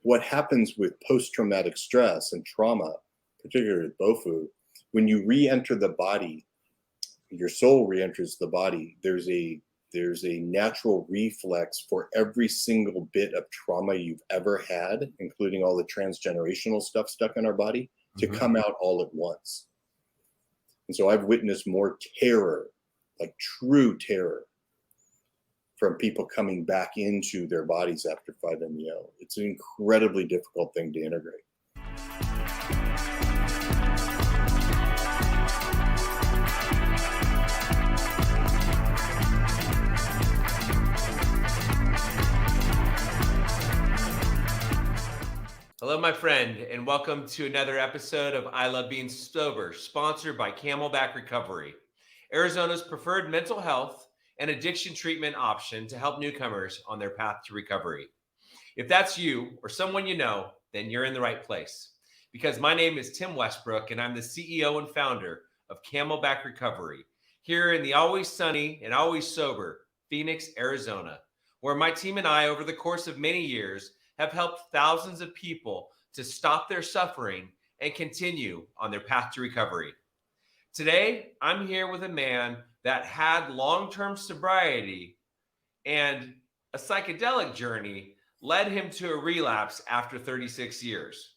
what happens with post-traumatic stress and trauma, particularly with BOFU, when you re-enter the body, your soul re-enters the body, there's a natural reflex for every single bit of trauma you've ever had, including all the transgenerational stuff stuck in our body, to come out all at once. And so I've witnessed more terror, like true terror, from people coming back into their bodies after 5-MeO. It's an incredibly difficult thing to integrate. Hello, my friend, and welcome to another episode of I Love Being Sober, sponsored by Camelback Recovery, Arizona's preferred mental health and addiction treatment option to help newcomers on their path to recovery. If that's you or someone you know, then you're in the right place. Because my name is Tim Westbrook, and I'm the CEO and founder of Camelback Recovery, here in the always sunny and always sober Phoenix, Arizona, where my team and I, over the course of many years, have helped thousands of people to stop their suffering and continue on their path to recovery. Today, I'm here with a man that had long-term sobriety, and a psychedelic journey led him to a relapse after 36 years.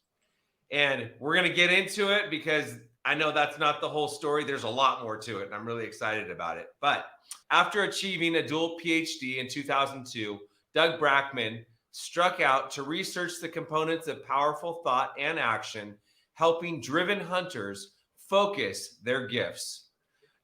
And we're going to get into it because I know that's not the whole story. There's a lot more to it, and I'm really excited about it. But after achieving a dual PhD in 2002, Doug Brackmann struck out to research the components of powerful thought and action, helping driven hunters focus their gifts.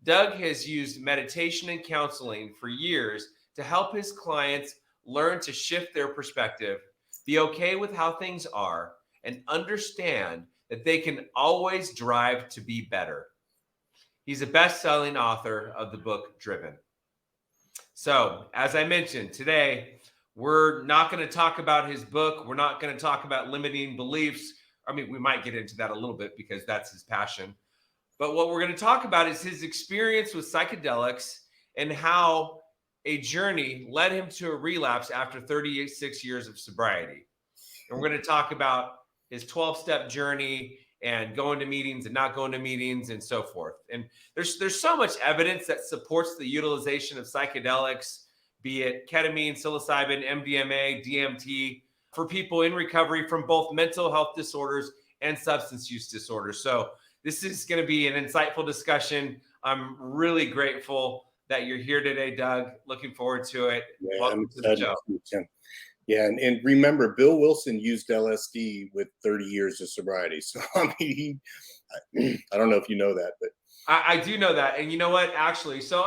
Doug has used meditation and counseling for years to help his clients learn to shift their perspective, be okay with how things are, and understand that they can always drive to be better. He's a best-selling author of the book Driven. So, as I mentioned, today, we're not going to talk about his book. We're not going to talk about limiting beliefs. I mean, we might get into that a little bit because that's his passion. But what we're going to talk about is his experience with psychedelics and how a journey led him to a relapse after 36 years of sobriety. And we're going to talk about his 12-step journey and going to meetings and not going to meetings and so forth. And there's so much evidence that supports the utilization of psychedelics, be it ketamine, psilocybin, MDMA, DMT, for people in recovery from both mental health disorders and substance use disorders. So this is going to be an insightful discussion. I'm really grateful that you're here today, Doug. Looking forward to it. Yeah, Welcome to the show. Yeah, and remember, Bill Wilson used LSD with 30 years of sobriety. So, I mean, I don't know if you know that, but I do know that. And you know what, actually, so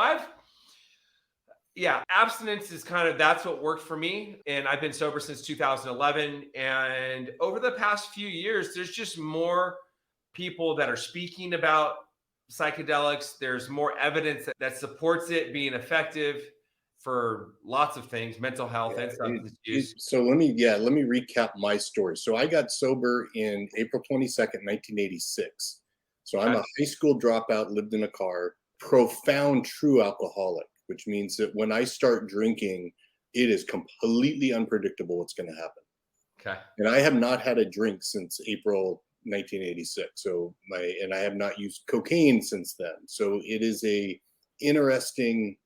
abstinence is that's what worked for me. And I've been sober since 2011. And over the past few years, there's just more people that are speaking about psychedelics. There's more evidence that supports it being effective for lots of things, mental health and substance use. So let me recap my story. So I got sober in April 22nd, 1986. So I'm a high school dropout, lived in a car, profound true alcoholic, which means that when I start drinking, it is completely unpredictable what's going to happen. Okay. And I have not had a drink since April 1986. So I have not used cocaine since then. So it is a interesting,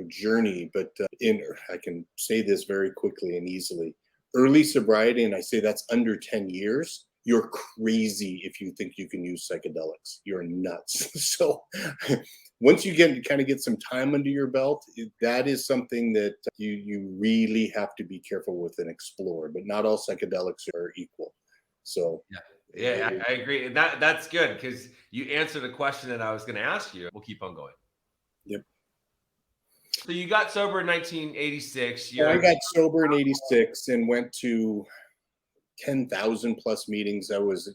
journey, but I can say this very quickly and easily. Early sobriety, and I say that's under 10 years, you're crazy if you think you can use psychedelics. You're nuts. So once you get some time under your belt, that is something that you really have to be careful with and explore, but not all psychedelics are equal. So yeah, I agree. That's good because you answered a question that I was going to ask you. We'll keep on going. Yep. So you got sober in 1986. I got sober in 86 and went to 10,000 plus meetings. I was,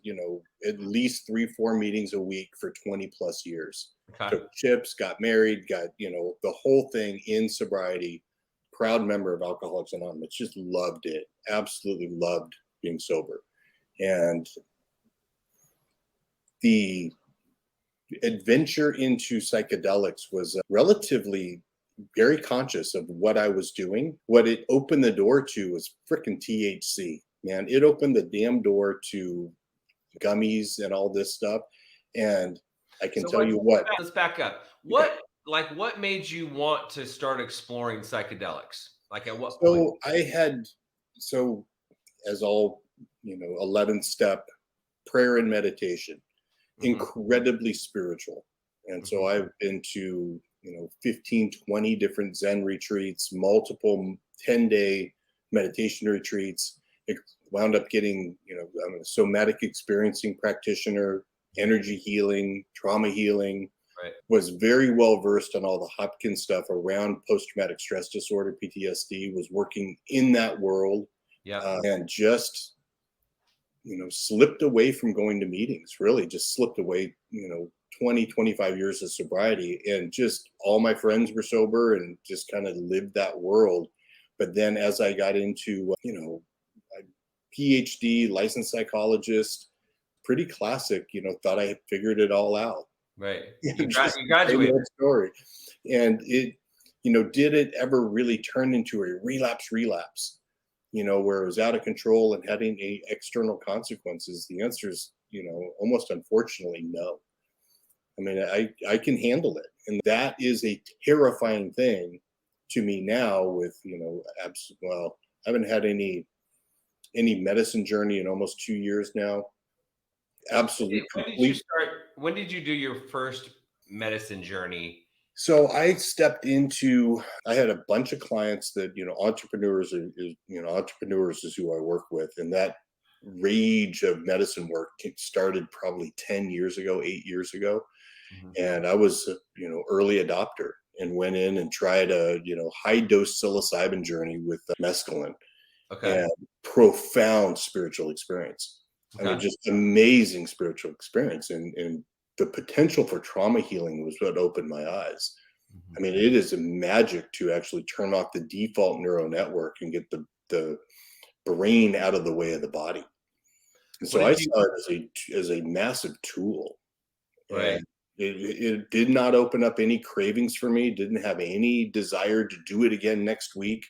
at least 3-4 meetings a week for 20 plus years. Okay. Took chips, got married, got, the whole thing in sobriety. Proud member of Alcoholics Anonymous. Just loved it. Absolutely loved being sober. And the adventure into psychedelics was relatively very conscious of what I was doing. What it opened the door to was freaking THC. man, it opened the damn door to gummies and all this stuff. And I can tell you what. Let's back up. What made you want to start exploring psychedelics? Like at what point? So as all, 11 step prayer and meditation, incredibly spiritual. And so I've been to, 15, 20 different Zen retreats, multiple 10-day meditation retreats. It wound up getting, I'm a somatic experiencing practitioner, energy healing, trauma healing. Right. Was very well versed on all the Hopkins stuff around post-traumatic stress disorder, PTSD, was working in that world. Yeah. And just, slipped away from going to meetings, really just slipped away, 20, 25 years of sobriety, and just all my friends were sober and just kind of lived that world. But then as I got into, PhD, licensed psychologist, pretty classic, thought I had figured it all out. Right. You graduated. Story. And it, did it ever really turn into a relapse, where it was out of control and having any external consequences? The answer is, almost unfortunately, no. I mean, I can handle it. And that is a terrifying thing to me now with, I haven't had any medicine journey in almost 2 years now. Absolutely. When did you do your first medicine journey? So I had a bunch of clients that, entrepreneurs is who I work with. And that rage of medicine work started probably 10 years ago, 8 years ago. And I was, early adopter and went in and tried a, high dose psilocybin journey with mescaline. Okay. And profound spiritual experience. Okay. I mean, just amazing spiritual experience. And the potential for trauma healing was what opened my eyes. I mean, it is a magic to actually turn off the default neural network and get the brain out of the way of the body. And so I saw it as a massive tool. Right. And it did not open up any cravings for me, didn't have any desire to do it again next week.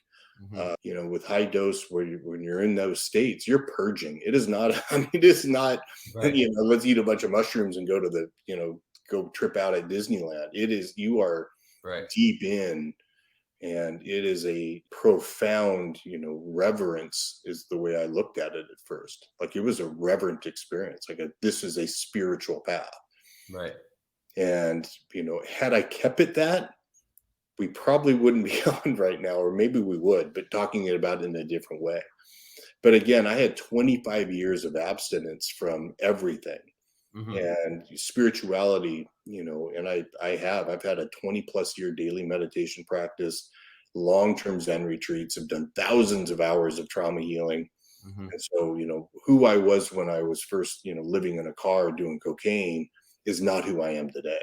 With high dose, when you're in those states, you're purging. It is not, it is not, right. Let's eat a bunch of mushrooms and go to go trip out at Disneyland. It is, you are deep in, and it is a profound, reverence is the way I looked at it at first. Like it was a reverent experience. Like this is a spiritual path. Right. And, had I kept it that, we probably wouldn't be on right now, or maybe we would, but talking about it in a different way. But again, I had 25 years of abstinence from everything and spirituality, and I've had a 20+ year daily meditation practice, long-term Zen retreats, have done thousands of hours of trauma healing. And so, who I was when I was first, living in a car doing cocaine is not who I am today.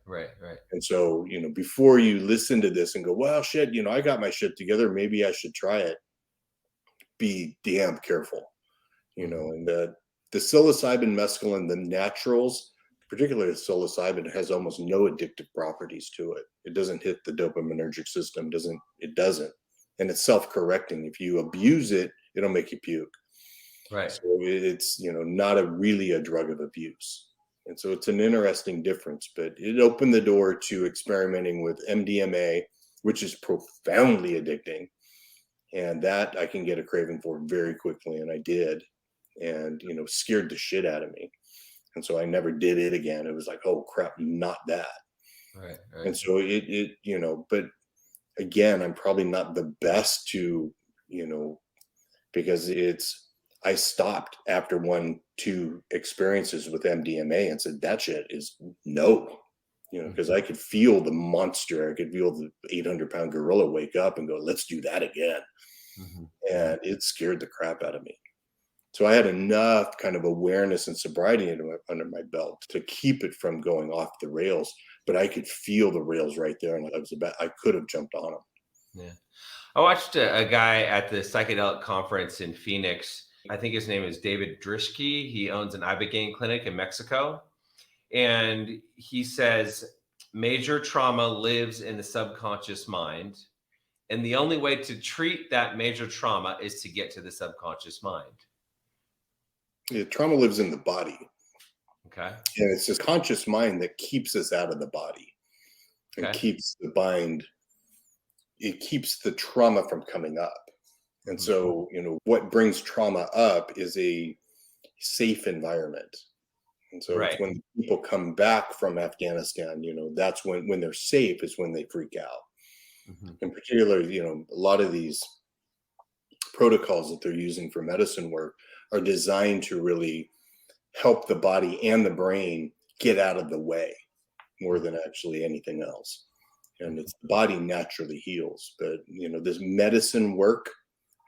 Right. And so, before you listen to this and go, well, shit, I got my shit together, maybe I should try it, be damn careful, and the psilocybin, mescaline, the naturals, particularly psilocybin, has almost no addictive properties to it. It doesn't hit the dopaminergic system, it doesn't. And it's self-correcting. If you abuse it, it'll make you puke. Right. So it's, not really a drug of abuse. And so it's an interesting difference, but it opened the door to experimenting with MDMA, which is profoundly addicting. And that I can get a craving for very quickly. And I did, and, scared the shit out of me. And so I never did it again. It was like, oh crap, not that. Right. And so it, but again, I'm probably not the best to, because I stopped after 1-2 experiences with MDMA and said, that shit is no, because I could feel the monster. I could feel the 800-pound gorilla wake up and go, let's do that again. And it scared the crap out of me. So I had enough kind of awareness and sobriety under my belt to keep it from going off the rails, but I could feel the rails right there. And I could have jumped on them. Yeah. I watched a guy at the Psychedelic conference in Phoenix. I think his name is David Drishke. He owns an Ibogaine clinic in Mexico. And he says major trauma lives in the subconscious mind. And the only way to treat that major trauma is to get to the subconscious mind. Yeah, trauma lives in the body. Okay. And it's this conscious mind that keeps us out of the body and Okay. keeps the mind, it keeps the trauma from coming up. And so, what brings trauma up is a safe environment. And so it's Right. when people come back from Afghanistan, that's when they're safe is when they freak out. In particular, a lot of these protocols that they're using for medicine work are designed to really help the body and the brain get out of the way more than actually anything else. And it's the body naturally heals. But, this medicine work,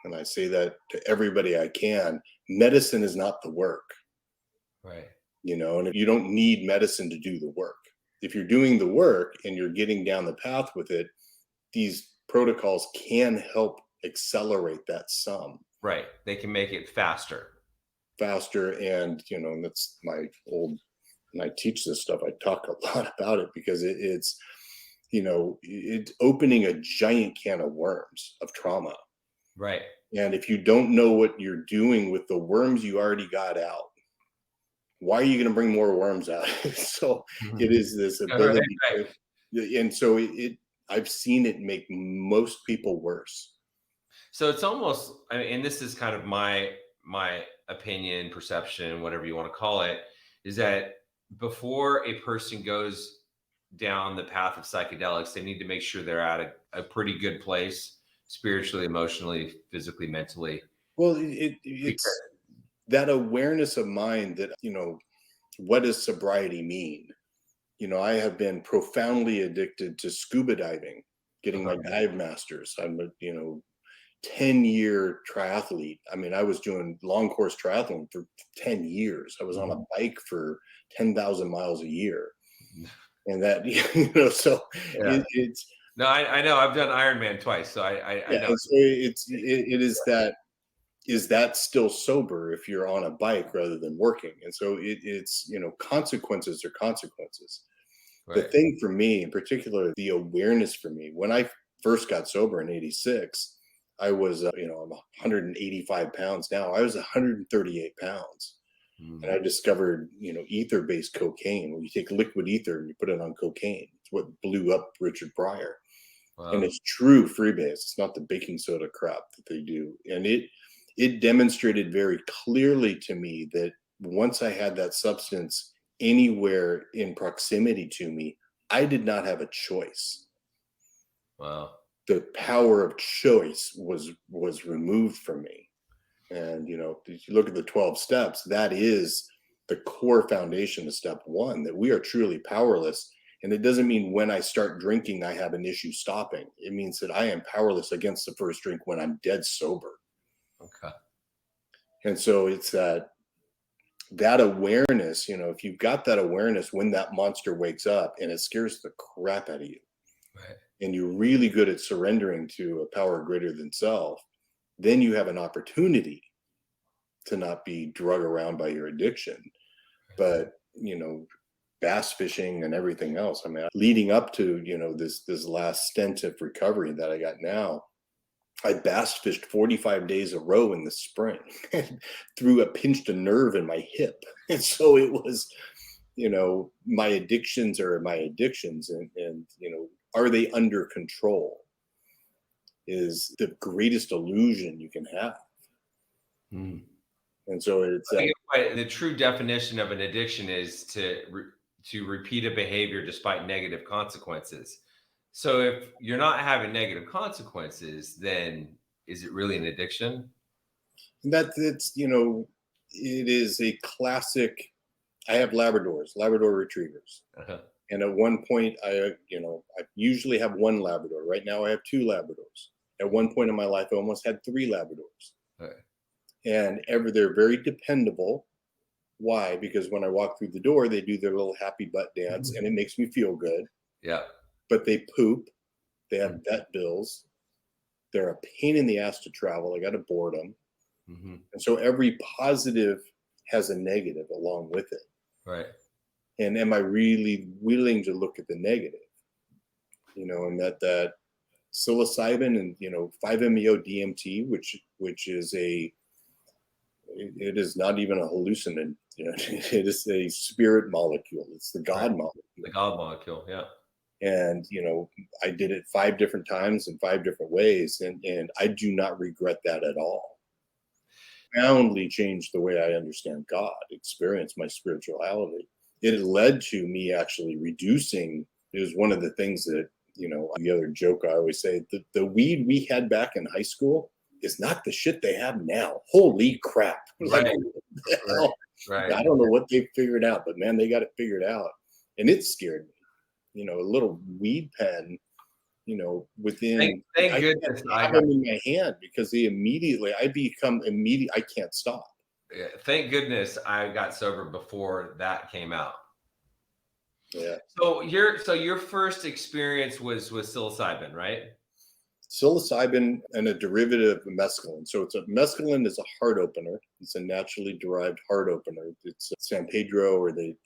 and I say that to everybody I can, medicine is not the work. Right. And you don't need medicine to do the work. If you're doing the work and you're getting down the path with it, these protocols can help accelerate that some. Right. They can make it faster. And, that's my old, and I teach this stuff, I talk a lot about it because it's opening a giant can of worms of trauma. Right. And if you don't know what you're doing with the worms you already got out, why are you going to bring more worms out? So it is this ability. Right. And so I've seen it make most people worse. So it's almost, and this is kind of my opinion, perception, whatever you want to call it, is that before a person goes down the path of psychedelics, they need to make sure they're at a pretty good place, spiritually, emotionally, physically, mentally. Well, it's that awareness of mind that, what does sobriety mean? I have been profoundly addicted to scuba diving, getting my dive masters. I'm a, 10-year triathlete. I mean, I was doing long course triathlon for 10 years. I was on a bike for 10,000 miles a year. And that, so it's. No, I know. I've done Ironman twice. So I know. So it is that, is that still sober if you're on a bike rather than working? And so it's, consequences are consequences. Right. The thing for me, in particular, the awareness for me, when I first got sober in 86, I was, I'm 185 pounds now. I was 138 pounds. And I discovered, ether-based cocaine, where you take liquid ether and you put it on cocaine. It's what blew up Richard Pryor. Wow. And it's true freebase. It's not the baking soda crap that they do. And it demonstrated very clearly to me that once I had that substance anywhere in proximity to me, I did not have a choice. Wow. The power of choice was removed from me. And, if you look at the 12 steps, that is the core foundation of step one, that we are truly powerless. And it doesn't mean when I start drinking, I have an issue stopping. It means that I am powerless against the first drink when I'm dead sober. Okay. And so it's that awareness, if you've got that awareness when that monster wakes up and it scares the crap out of you, right, and you're really good at surrendering to a power greater than self, then you have an opportunity to not be drug around by your addiction. But, bass fishing and everything else, I mean, leading up to, this last stint of recovery that I got now, I bass fished 45 days a row in the spring through pinched a nerve in my hip. And so it was, my addictions are my addictions, and are they under control is the greatest illusion you can have. And so it's the true definition of an addiction is to repeat a behavior despite negative consequences. So if you're not having negative consequences, then is it really an addiction? It's it is a classic. I have Labrador retrievers. And at one point I usually have one Labrador. Right now I have two Labradors. At one point in my life, I almost had three Labradors. Okay. And they're very dependable. Why? Because when I walk through the door, they do their little happy butt dance, and it makes me feel good. Yeah. But they poop. They have vet bills. They're a pain in the ass to travel. I got to board them. And so every positive has a negative along with it. Right. And am I really willing to look at the negative? And that psilocybin and 5-MeO DMT, which is it is not even a hallucinant. It is a spirit molecule. It's the God molecule. The God molecule, yeah. And I did it 5 different times in 5 different ways, and I do not regret that at all. Profoundly changed the way I understand God, experience my spirituality. It led to me actually reducing. It was one of the things that, the other joke I always say, the weed we had back in high school is not the shit they have now. Holy crap. Right. Like, Right. I don't know what they figured out, but man, they got it figured out. And it scared me. A little weed pen, within. Thank goodness I have them in my hand because I can't stop. Yeah, thank goodness I got sober before that came out. Yeah. So your first experience was with psilocybin, right? Psilocybin and a derivative of mescaline. So mescaline is a heart opener. It's a naturally derived heart opener. It's San Pedro, or it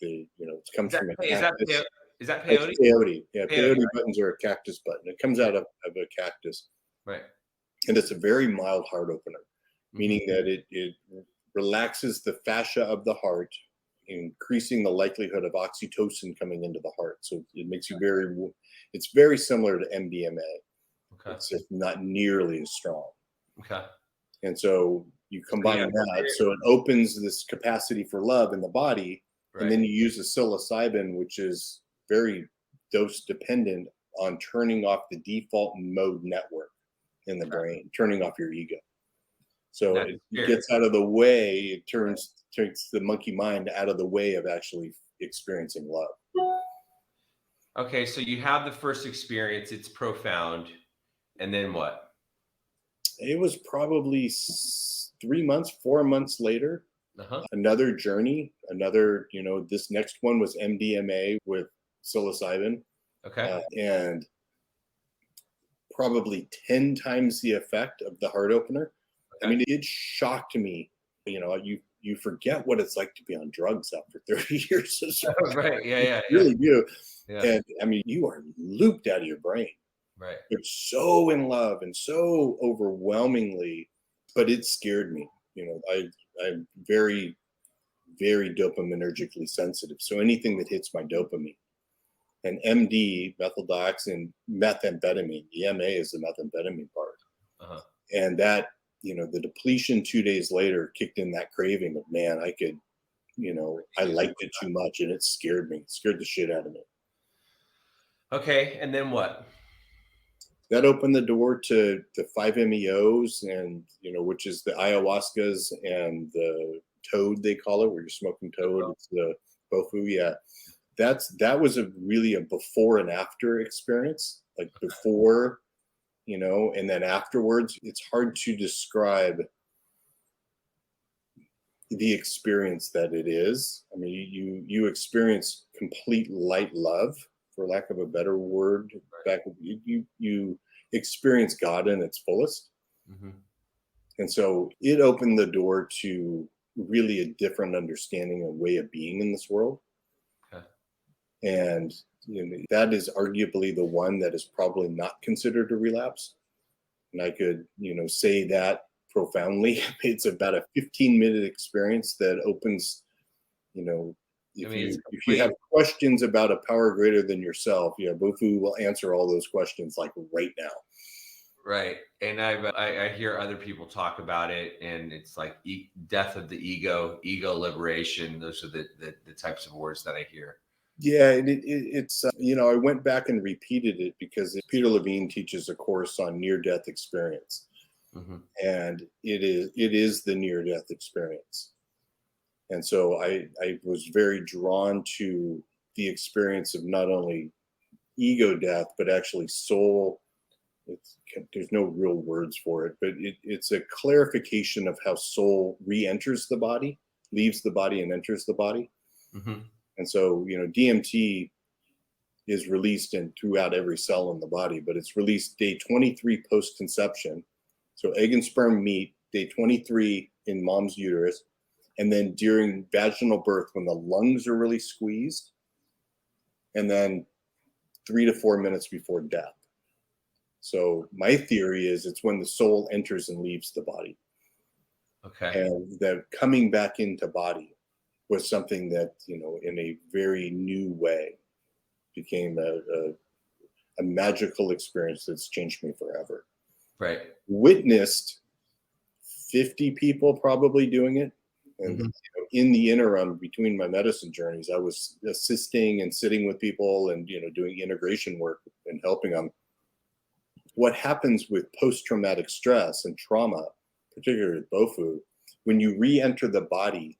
comes from a cactus. Is that peyote? Peyote. Yeah, peyote Right? buttons are a cactus button. It comes out of a cactus. Right. And it's a very mild heart opener, meaning that it relaxes the fascia of the heart, increasing the likelihood of oxytocin coming into the heart. So it makes you it's very similar to MDMA. Okay. It's just not nearly as strong. Okay. And so you combine that, so it opens this capacity for love in the body, and then you use a psilocybin, which is very dose dependent on turning off the default mode network in the brain, turning off your ego. So it gets out of the way. It takes the monkey mind out of the way of actually experiencing love. Okay, so you have the first experience. It's profound. And then what? It was probably 4 months later. Another journey, this next one was MDMA with psilocybin. Okay. And probably 10 times the effect of the heart opener. Okay. I mean, it shocked me. You forget what it's like to be on drugs after 30 years. Right. Yeah. You really do. Yeah. And I mean, you are looped out of your brain. Right. You're so in love and so overwhelmingly, but it scared me. I'm very, very dopaminergically sensitive. So anything that hits my dopamine. And MD, methyl dioxin, methamphetamine, the MA is the methamphetamine part. And that, the depletion 2 days later kicked in that craving of, man, I could, I liked it too much, and it scared me. It scared the shit out of me. Okay. And then what? That opened the door to the 5-MeOs and, which is the ayahuascas and the toad, they call it, where you're smoking toad. It's the bofu. Yeah. That was really a before and after experience, like before, and then afterwards. It's hard to describe the experience that it is. I mean, you experience complete light love, for lack of a better word. You experience God in its fullest. And so it opened the door to really a different understanding and way of being in this world. And that is arguably the one that is probably not considered a relapse. And I could, say that profoundly. It's about a 15-minute experience that opens, if you have questions about a power greater than yourself, Bofu will answer all those questions like right now. Right. And I hear other people talk about it, and it's like death of the ego liberation. Those are the types of words that I hear. Yeah, it's I went back and repeated it because Peter Levine teaches a course on near-death experience, and it is the near-death experience. And so I was very drawn to the experience of not only ego death, but actually soul. There's no real words for it, but it's a clarification of how soul re-enters the body, leaves the body and enters the body. And so, DMT is released throughout every cell in the body, but it's released day 23 post-conception. So egg and sperm meet day 23 in mom's uterus. And then during vaginal birth, when the lungs are really squeezed, and then 3 to 4 minutes before death. So my theory is it's when the soul enters and leaves the body. Okay. And that coming back into body was something that, in a very new way became a magical experience that's changed me forever. Right. Witnessed 50 people probably doing it. And in the interim between my medicine journeys, I was assisting and sitting with people and, doing integration work and helping them. What happens with post-traumatic stress and trauma, particularly with BOFU, when you re-enter the body,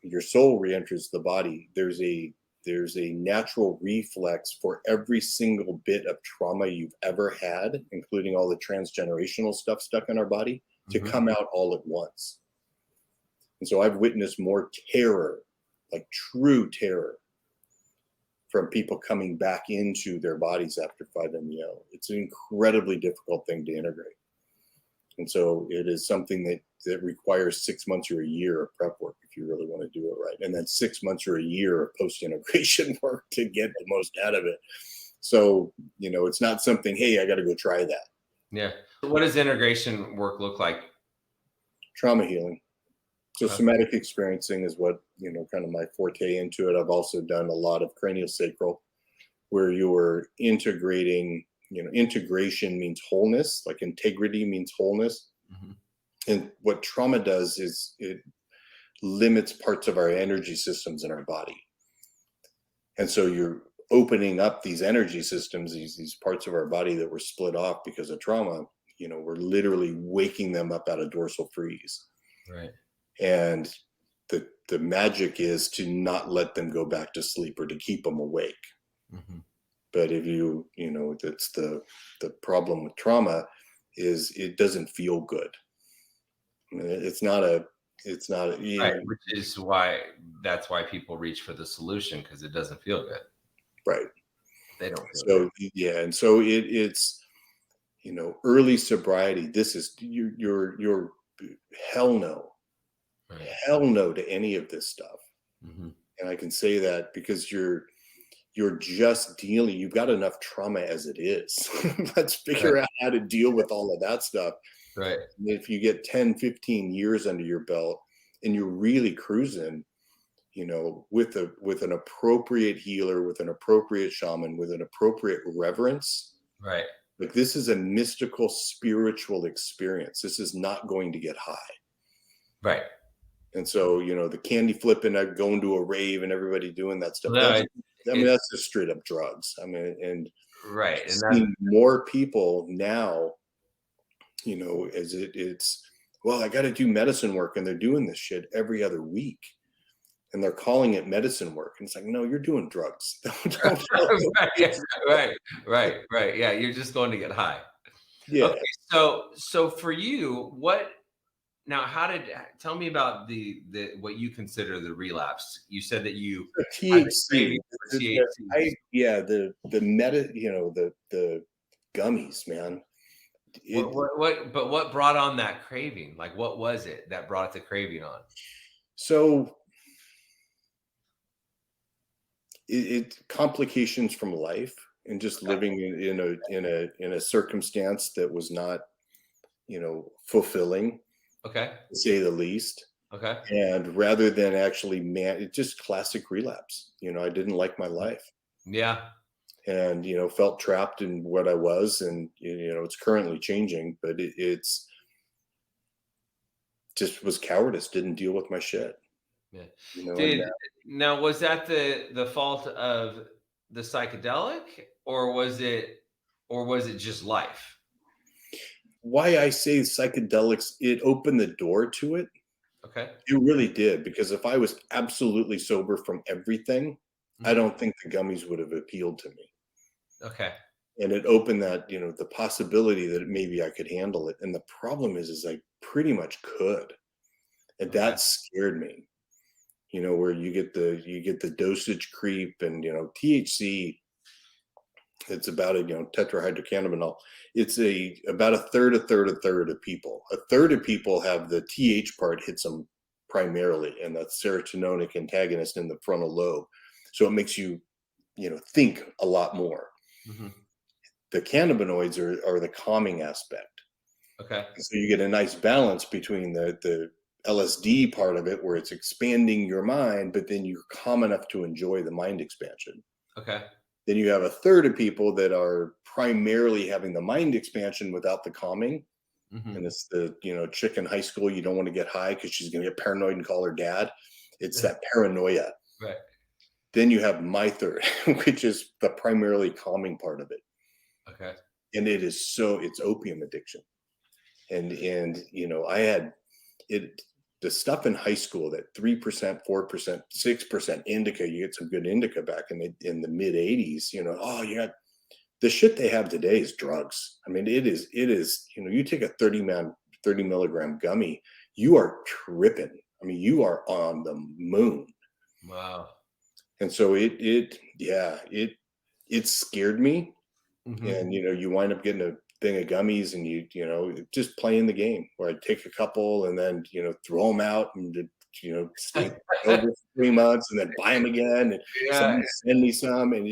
your soul re-enters the body, there's a natural reflex for every single bit of trauma you've ever had, including all the transgenerational stuff stuck in our body, to come out all at once. And so I've witnessed more terror, like true terror, from people coming back into their bodies after 5-MeO. It's an incredibly difficult thing to integrate. And so it is something that requires 6 months or a year of prep work if you really want to do it right. And then 6 months or a year of post-integration work to get the most out of it. So, it's not something, hey, I got to go try that. Yeah. What does integration work look like? Trauma healing. So somatic experiencing is what, kind of my forte into it. I've also done a lot of craniosacral where you're integrating, integration means wholeness, like integrity means wholeness. And what trauma does is it limits parts of our energy systems in our body. And so you're opening up these energy systems, these parts of our body that were split off because of trauma, we're literally waking them up out of dorsal freeze. Right. And the magic is to not let them go back to sleep or to keep them awake. But if that's the problem with trauma is it doesn't feel good. I mean, it's not Right, which is that's why people reach for the solution, because it doesn't feel good. Right. They don't feel good. Yeah. And so it's, early sobriety. This is your hell no. Right. Hell no to any of this stuff. And I can say that because you're just dealing, you've got enough trauma as it is. Let's figure out how to deal with all of that stuff. Right. And if you get 10, 15 years under your belt and you're really cruising, with an appropriate healer, with an appropriate shaman, with an appropriate reverence. Right. Like this is a mystical, spiritual experience. This is not going to get high. Right. And so, the candy flipping, going to a rave and everybody doing that stuff. No, that's just straight up drugs. I mean, and right. And seeing more people now, as it's, well, I got to do medicine work, and they're doing this shit every other week. And they're calling it medicine work. And it's like, no, you're doing drugs. Right. Yeah, you're just going to get high. Yeah. Okay, so for you, tell me about the what you consider the relapse. You said that you THC. THC. The gummies, man. What brought on that craving? Like, what was it that brought the craving on? So it complications from life and just living in a circumstance that was not, fulfilling. Okay. To say the least. Okay. And rather than actually, it's just classic relapse. I didn't like my life. Yeah. And, felt trapped in what I was. And, it's currently changing, but it's just was cowardice, didn't deal with my shit. Yeah. Now, was that the fault of the psychedelic, or was it just life? Why I say psychedelics, it opened the door to it. Okay. It really did, because if I was absolutely sober from everything, I don't think the gummies would have appealed to me. Okay. And it opened that, the possibility that maybe I could handle it. And the problem is I pretty much could. And that scared me. Where you get the dosage creep and, THC, it's about tetrahydrocannabinol. It's about a third of people. A third of people have the TH part hits them primarily, and that's serotonin antagonist in the frontal lobe. So it makes you, think a lot more. the cannabinoids are the calming aspect. Okay. So you get a nice balance between the LSD part of it, where it's expanding your mind, but then you're calm enough to enjoy the mind expansion. Okay. Then you have a third of people that are primarily having the mind expansion without the calming. Mm-hmm. And it's the, chick in high school, you don't want to get high because she's going to get paranoid and call her dad. It's that paranoia. Right. Then you have my third, which is the primarily calming part of it. Okay. And it's opium addiction. And I had the stuff in high school, that 3%, 4%, 6% indica. You get some good indica back in the mid 80s. You got the shit they have today is drugs. I mean, it is. You take a 30 milligram gummy, you are tripping. I mean, you are on the moon. Wow. And so it scared me. Mm-hmm. And you wind up getting a thing of gummies, and just playing the game where I'd take a couple and then throw them out and stay over for 3 months and then buy them again, and somebody send me some, and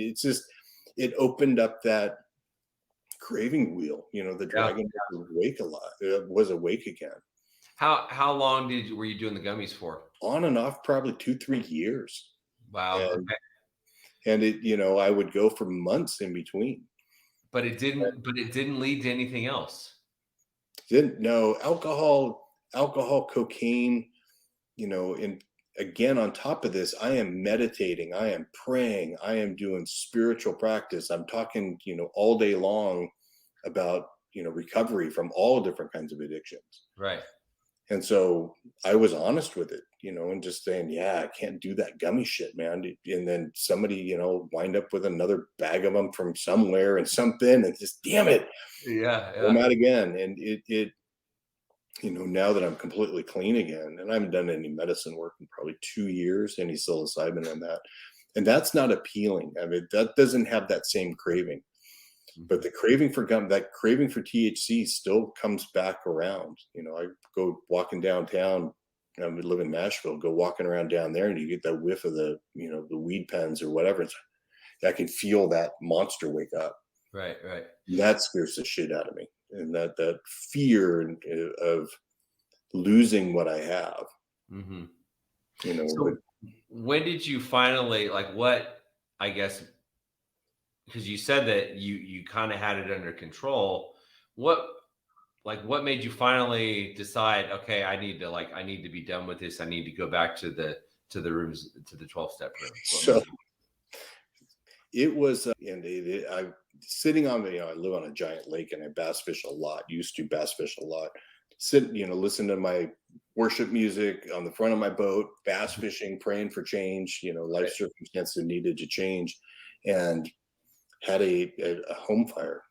it opened up that craving wheel. The dragon was awake a lot. It was awake again. How long were you doing the gummies for? On and off, probably 2-3 years. Wow. And it I would go for months in between. But it didn't lead to anything else. Didn't know alcohol, cocaine, and again, on top of this, I am meditating, I am praying, I am doing spiritual practice. I'm talking, all day long about, recovery from all different kinds of addictions. Right. And so I was honest with it, and just saying, yeah, I can't do that gummy shit, man. And then somebody, wind up with another bag of them from somewhere and something, and just, damn it. Yeah. I'm out again. And it now that I'm completely clean again, and I haven't done any medicine work in probably 2 years, any psilocybin on that. And that's not appealing. I mean, that doesn't have that same craving. But the craving for gum, that craving for THC still comes back around. I go walking downtown. I live in Nashville. Go walking around down there, and you get that whiff of the weed pens or whatever. I can feel that monster wake up. Right. And that scares the shit out of me. And that fear of losing what I have. Mm-hmm. So when did you finally, I guess, because you said that you kind of had it under control. What made you finally decide, okay, I need to be done with this. I need to go back to the rooms, to the 12-step room. So it was, I sitting on I live on a giant lake, and I bass fish a lot. Used to bass fish a lot. Listen to my worship music on the front of my boat, bass fishing, praying for change. Life circumstances needed to change, and had a home fire.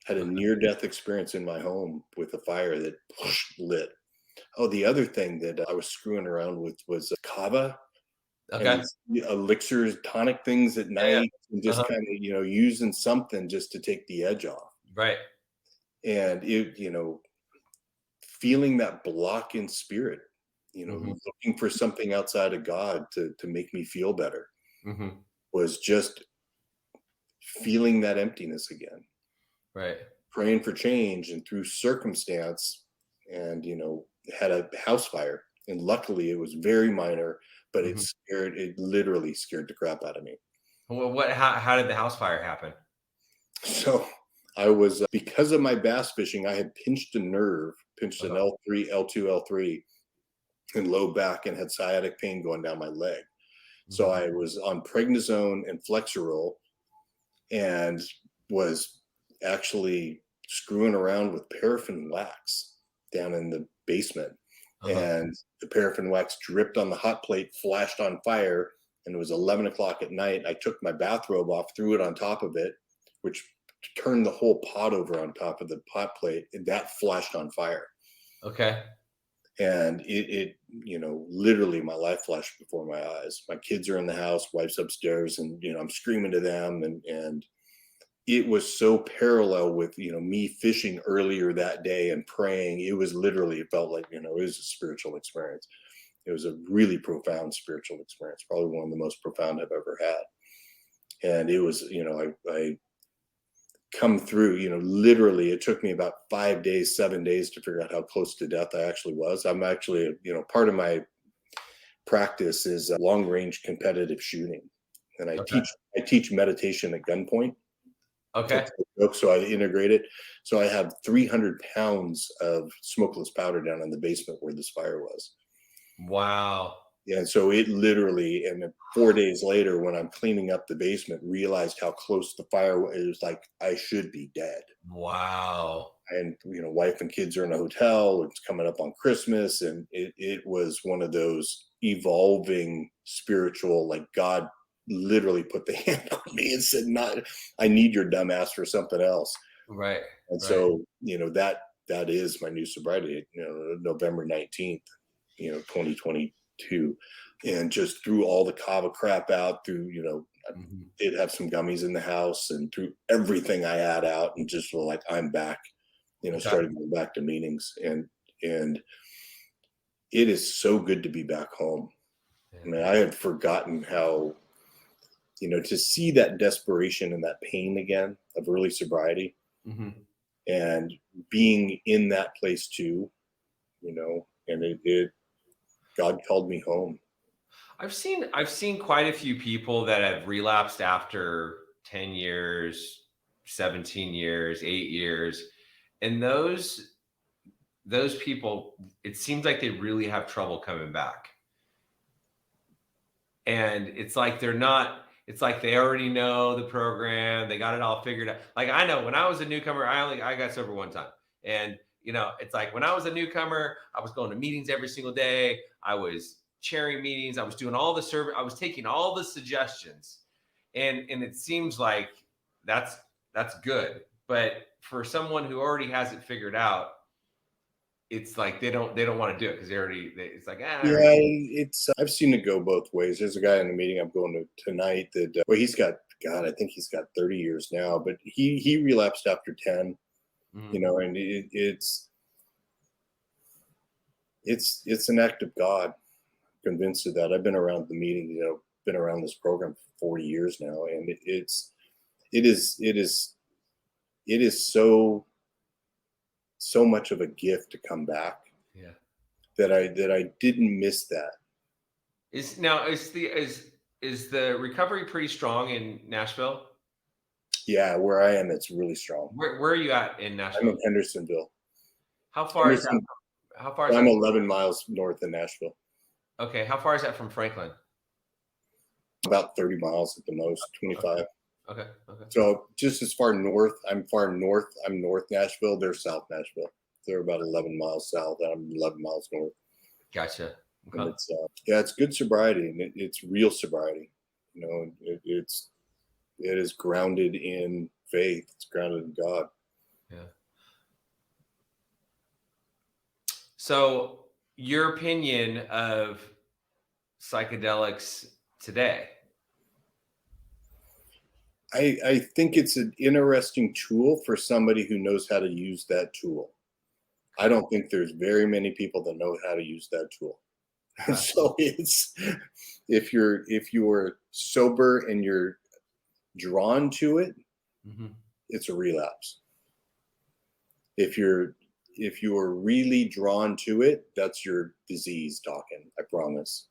Had a near-death experience in my home with a fire that lit. Oh, the other thing that I was screwing around with was kava. Okay. And elixirs, tonic things at night, and just kind of, using something just to take the edge off. Right. And feeling that block in spirit, looking for something outside of God to make me feel better, was just feeling that emptiness again. Right. Praying for change, and through circumstance, and had a house fire, and luckily it was very minor, but it literally scared the crap out of me. Well, how did the house fire happen? So I was, because of my bass fishing, I had pinched an L3, L2, L3 in low back, and had sciatic pain going down my leg. So I was on prednisone and Flexeril, and was actually screwing around with paraffin wax down in the basement. And the paraffin wax dripped on the hot plate, flashed on fire, and it was 11 o'clock at night. I took my bathrobe off, threw it on top of it, which turned the whole pot over on top of the pot plate, and that flashed on fire. Okay. And it literally my life flashed before my eyes. My kids are in the house, wife's upstairs, and I'm screaming to them, and it was so parallel with me fishing earlier that day and praying. It was literally, it felt like it was a spiritual experience. It was a really profound spiritual experience, probably one of the most profound I've ever had. And it was, come through. Literally it took me about 5 days, 7 days to figure out how close to death I actually was. I'm actually, part of my practice is long range competitive shooting, and I teach meditation at gunpoint. Okay. So I integrate it. So I have 300 pounds of smokeless powder down in the basement where this fire was. Wow. Yeah, and so it literally, and then 4 days later, when I'm cleaning up the basement, realized how close the fire was. It was like I should be dead. Wow. And wife and kids are in a hotel. It's coming up on Christmas, and it was one of those evolving spiritual, like God literally put the hand on me and said, "Not, I need your dumbass for something else." Right. And right. so that is my new sobriety. November 19th, 2022, and just threw all the kava crap out. Through I did have some gummies in the house, and threw everything I had out, and just feel like I'm back. Started going back to meetings, and it is so good to be back home. Yeah. I mean, I had forgotten how, to see that desperation and that pain again of early sobriety, and being in that place too, and it God called me home. I've seen quite a few people that have relapsed after 10 years, 17 years, 8 years. And those people, it seems like they really have trouble coming back. And it's like it's like they already know the program, they got it all figured out. Like I know when I was a newcomer, I got sober one time. And it's like when I was a newcomer, I was going to meetings every single day. I was chairing meetings, I was doing all the service, I was taking all the suggestions. And it seems like that's good. But for someone who already has it figured out, it's like they don't want to do it because it's like I've seen it go both ways. There's a guy in the meeting I'm going to tonight that he's got, God, I think he's got 30 years now, but he relapsed after 10. And it's an act of God. I'm convinced of that. I've been around the meeting, been around this program for 40 years now, and it is so much of a gift to come back. Yeah. That I didn't miss that. Is the recovery pretty strong in Nashville? Yeah, where I am, it's really strong. Where are you at in Nashville? I'm in Hendersonville. How far is that? I'm 11 miles north of Nashville. Okay, how far is that from Franklin? About 30 miles at the most, 25. Okay. So just as far north, I'm north Nashville, they're south Nashville. They're about 11 miles south, and I'm 11 miles north. Gotcha. Okay. And it's good sobriety, and it's real sobriety. It is grounded in faith. It's grounded in God. Yeah. So your opinion of psychedelics today? I think it's an interesting tool for somebody who knows how to use that tool. I don't think there's very many people that know how to use that tool. So it's if you're sober and you're drawn to it, it's a relapse. If you're really drawn to it, that's your disease talking, I promise.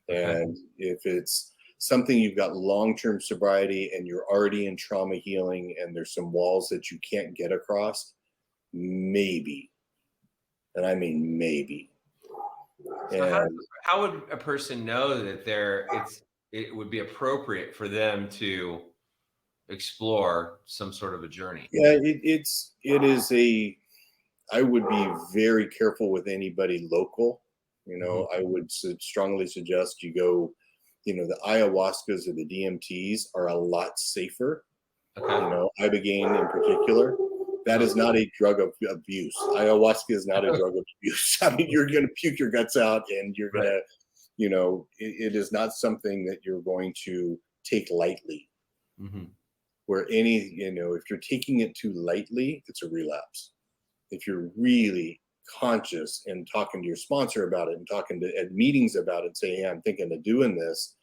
Okay. And if it's something you've got long-term sobriety and you're already in trauma healing and there's some walls that you can't get across, maybe. And I mean maybe. So how would a person know that it would be appropriate for them to explore some sort of a journey? Yeah, I would be very careful with anybody local. I would strongly suggest you go, the ayahuascas or the DMTs are a lot safer. Okay. Ibogaine in particular. That is not a drug of abuse. Ayahuasca is not a drug of abuse. I mean, you're going to puke your guts out, and you're going to, it is not something that you're going to take lightly. Where if you're taking it too lightly, it's a relapse. If you're really conscious and talking to your sponsor about it and talking at meetings about it, saying, hey, I'm thinking of doing this,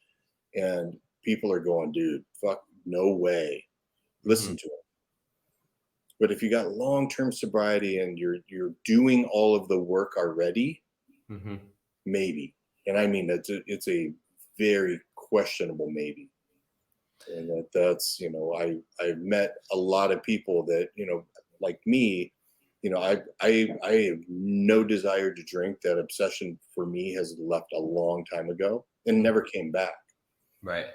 and people are going, dude, fuck, no way. Listen to it. But if you got long-term sobriety and you're doing all of the work already, Mm-hmm. maybe. And I mean, it's a very questionable maybe. And that's, I've met a lot of people that, like me, I have no desire to drink. That obsession for me has left a long time ago and never came back. Right.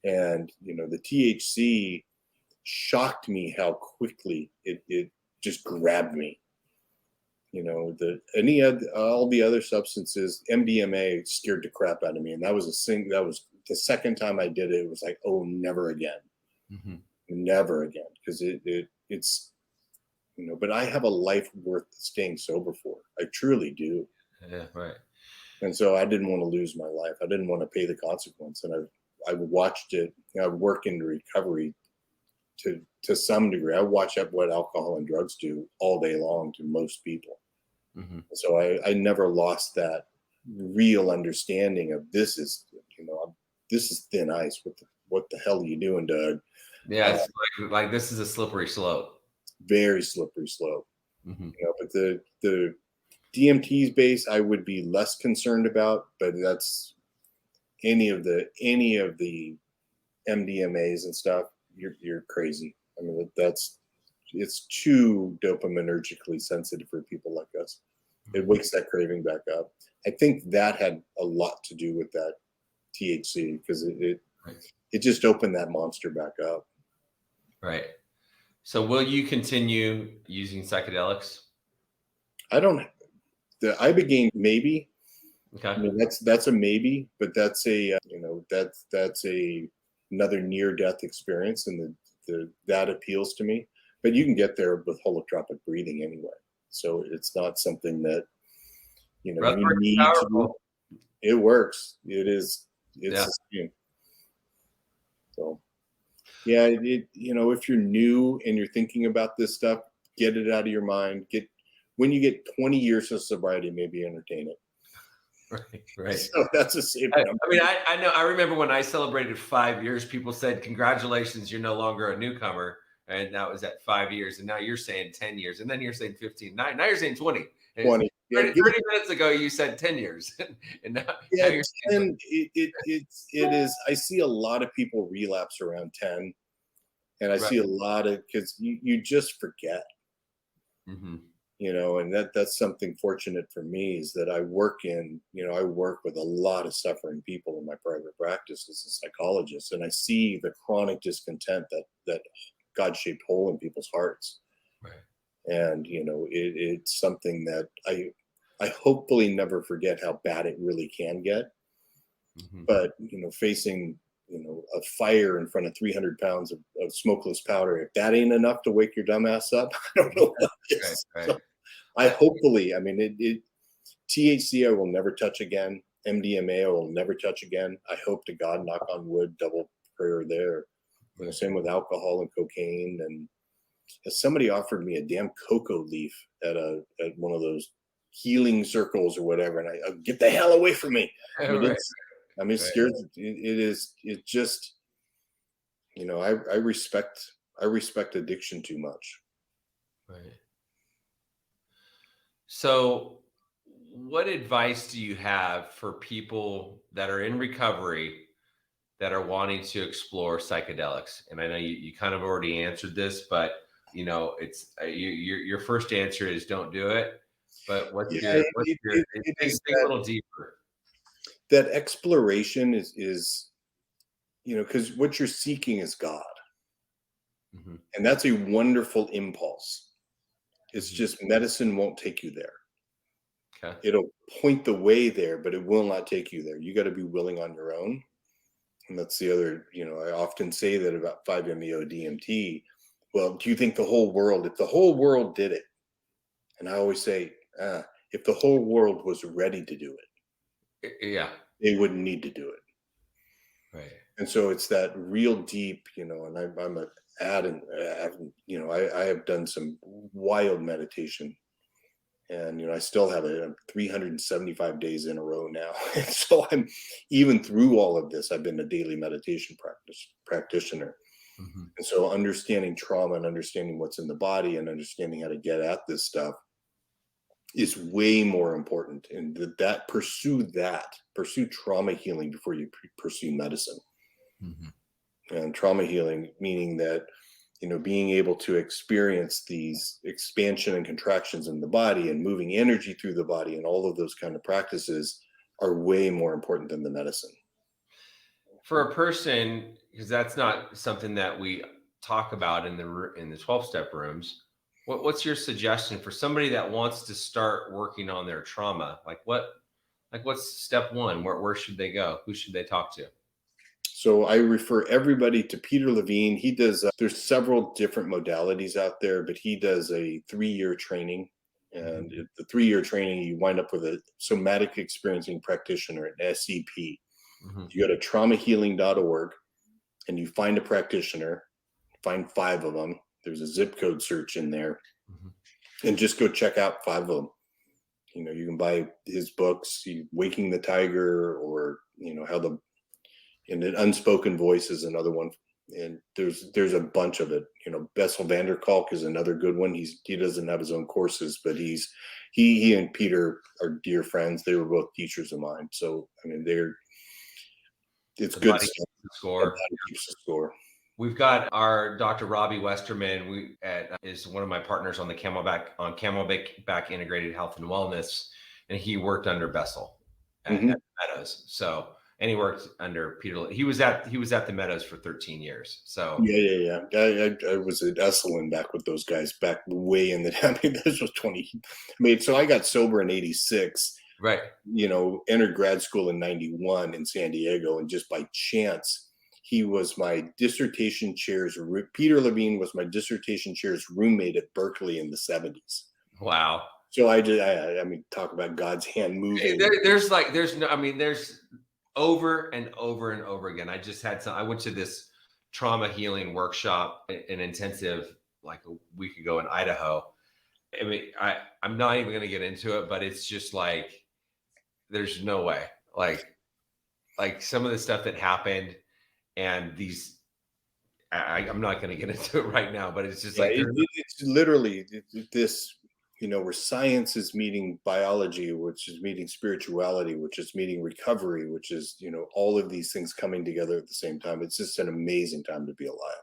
And, the THC shocked me how quickly it just grabbed me. All the other substances, MDMA scared the crap out of me. And that was the second time I did it. It was like, oh, never again. Mm-hmm. Never again. Because it's, but I have a life worth staying sober for. I truly do. Yeah, right. And so I didn't want to lose my life. I didn't want to pay the consequence. And I've watched it. I work in recovery to some degree. I watch up what alcohol and drugs do all day long to most people. Mm-hmm. So I never lost that real understanding of this is thin ice. What the hell are you doing, Doug? Yeah, it's like this is a slippery slope. Very slippery slope. Mm-hmm. But the DMT's base I would be less concerned about, but that's any of the MDMAs and stuff. You're crazy. I mean, it's too dopaminergically sensitive for people like us. It wakes that craving back up. I think that had a lot to do with that THC because it just opened that monster back up. Right. So will you continue using psychedelics? The Ibogaine maybe. Okay. I mean, that's a maybe, but that's another near-death experience, and that appeals to me. But you can get there with holotropic breathing anyway, so it's not something that you need to do. It works. It is. It's so yeah. If you're new and you're thinking about this stuff, get it out of your mind. When you get 20 years of sobriety, maybe entertain it. Right. So that's a safe number. I mean, I know. I remember when I celebrated 5 years, people said, "Congratulations, you're no longer a newcomer," and that was at 5 years. And now you're saying 10 years, and then you're saying 15. Now you're saying 20. 20. 30 minutes ago, you said 10 years, and now you're 10. It is. I see a lot of people relapse around 10, and I see a lot of because you just forget. Mm-hmm. And that's something fortunate for me is that I work with a lot of suffering people in my private practice as a psychologist, and I see the chronic discontent that God-shaped hole in people's hearts. Right. And it's something that I hopefully never forget how bad it really can get. Mm-hmm. But facing a fire in front of 300 pounds of smokeless powder, if that ain't enough to wake your dumb ass up, I don't know what is. Right. So THC I will never touch again. MDMA I will never touch again. I hope to God, knock on wood, double prayer there. Same with alcohol and cocaine. And somebody offered me a damn cocoa leaf at one of those healing circles or whatever, and I get the hell away from me. It scares. It just, I respect addiction too much. Right. So what advice do you have for people that are in recovery that are wanting to explore psychedelics? And I know you kind of already answered this, but it's your first answer is don't do it. But dig a little deeper. That exploration is because what you're seeking is God. Mm-hmm. And that's a wonderful impulse. It's just medicine won't take you there. Okay. It'll point the way there, but it will not take you there. You got to be willing on your own. And that's the other, I often say that about 5-MeO DMT. Well, do you think if the whole world did it? And I always say, if the whole world was ready to do it, they wouldn't need to do it. Right. And so it's that real deep, and I'm an adding, I have done some wild meditation, and I still have it. I'm 375 days in a row now. And so I'm even through all of this, I've been a daily meditation practitioner. Mm-hmm. And so understanding trauma and understanding what's in the body and understanding how to get at this stuff is way more important. And pursue trauma healing before you pursue medicine. Mm-hmm. And trauma healing, meaning that, being able to experience these expansion and contractions in the body and moving energy through the body and all of those kind of practices are way more important than the medicine. For a person, because that's not something that we talk about in the 12-step rooms, what's your suggestion for somebody that wants to start working on their trauma? What's step one? Where should they go? Who should they talk to? So I refer everybody to Peter Levine. He does, there's several different modalities out there, but he does a 3-year training. And the 3-year training, you wind up with a somatic experiencing practitioner, an SEP. Mm-hmm. You go to traumahealing.org and you find a practitioner, find 5 of them. There's a zip code search in there, and just go check out 5 of them. You can buy his books, Waking the Tiger, or, and an Unspoken Voice is another one. And there's a bunch of it. Bessel van der Kolk is another good one. He doesn't have his own courses, but he and Peter are dear friends. They were both teachers of mine. So, it's good stuff. Score. Keeps the score. We've got our Dr. Robbie Westerman is one of my partners on Camelback Integrated Health and Wellness, and he worked under Bessel at Meadows. So, and he worked under Peter. He was at the Meadows for 13 years. So yeah. I was at Esalen back with those guys back way in the. This was 20. So I got sober in '86. Right. Entered grad school in '91 in San Diego, and just by chance, he was my dissertation chair's. Peter Levine was my dissertation chair's roommate at Berkeley in the '70s. Wow. So talk about God's hand moving. There's over and over and over again. I went to this trauma healing workshop, an intensive, like a week ago in Idaho. I'm not even going to get into it, but it's just like, there's no way. Like some of the stuff that happened, and I'm not going to get into it right now, but it's just it's literally this. Where science is meeting biology, which is meeting spirituality, which is meeting recovery, which is, all of these things coming together at the same time. It's just an amazing time to be alive.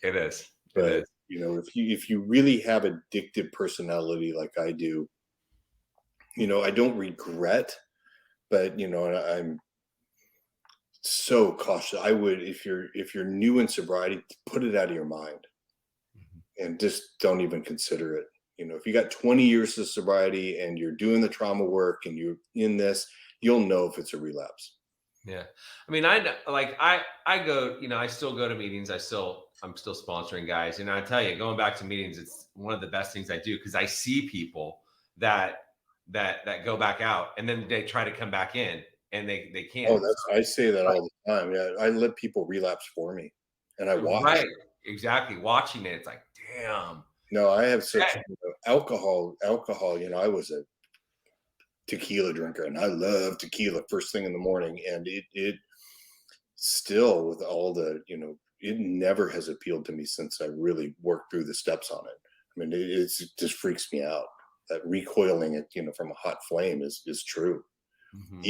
It is. But, if you really have addictive personality like I do, I don't regret, but, I'm so cautious. I would, if you're new in sobriety, put it out of your mind and just don't even consider it. If you got 20 years of sobriety and you're doing the trauma work and you're in this, you'll know if it's a relapse. Yeah. I go, I still go to meetings. I'm still sponsoring guys. And I tell you, going back to meetings, it's one of the best things I do, because I see people that go back out and then they try to come back in and they can't. Oh, I say that all the time. Yeah. I let people relapse for me and I watch. Right. Exactly. Watching it, it's like, damn. No, I have such alcohol. I was a tequila drinker and I love tequila first thing in the morning. And it still, with all the, it never has appealed to me since I really worked through the steps on it. It just freaks me out. That recoiling it, from a hot flame is true. Mm-hmm.